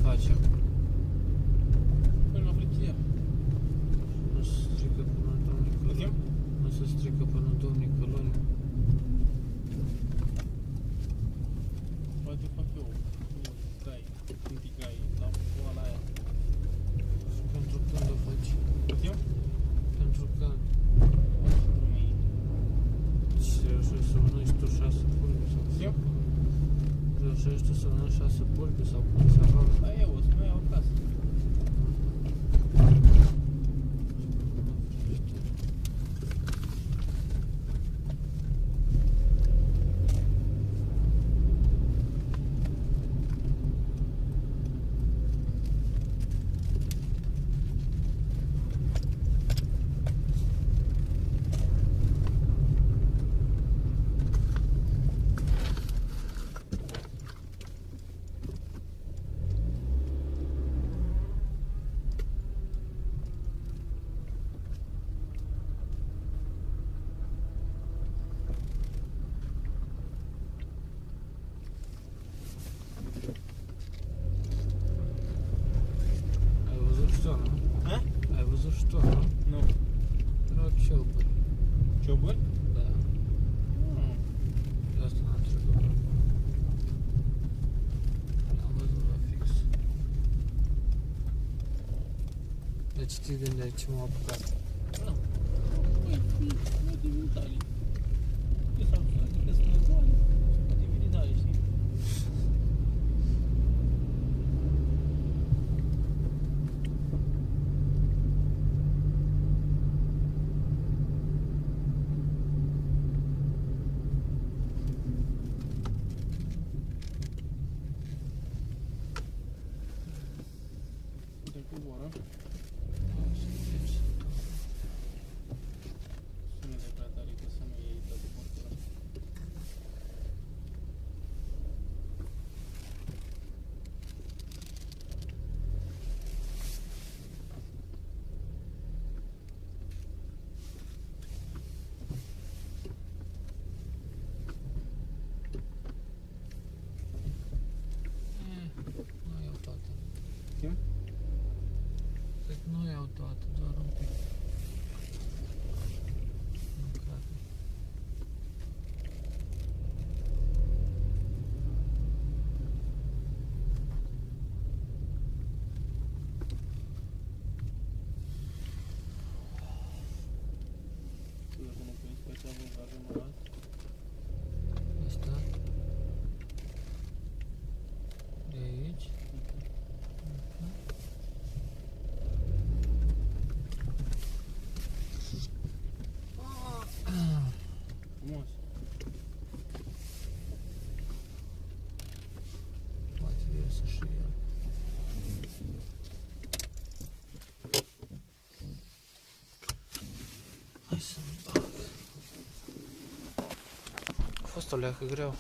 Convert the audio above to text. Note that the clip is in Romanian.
facem? Păi la frigider. Nu se strică până în 2 Nicăloni. Nu se strică până în 2 Nicăloni. Poate fac eu cai, anticai, la poala aia. Și pentru când o faci? Putem? Pentru când? Nu mai e. Și reușești să mănânci tu 6 pulpi sau cum? Putem? Reușești tu să mănânci 6 pulpi sau cum se află? Da, eu o să mai iau acasă. Ai văzut și tu, nu? Ha? Ai văzut și tu, nu? Nu. Erau cioburi. Cioburi? Da. De asta n-am trecut. L-am văzut la fix. Deci te gândeai ce m-a apucat. Nu. Păi, nu te detalii. Eu s-am spus, adică sunt detalii. Poate fi detalii, știi? Uite cu voră. Sună de prea tare că să nu iei toată portura. Nu iau toată. Știm? Cred că nu iau toată, doar un pic. Nu cred. Tu dacă nu pui special, avem alt. Asta. De aici. Frumos. Poate iese și el. Hai să-mi bag. A fost o leacă greu.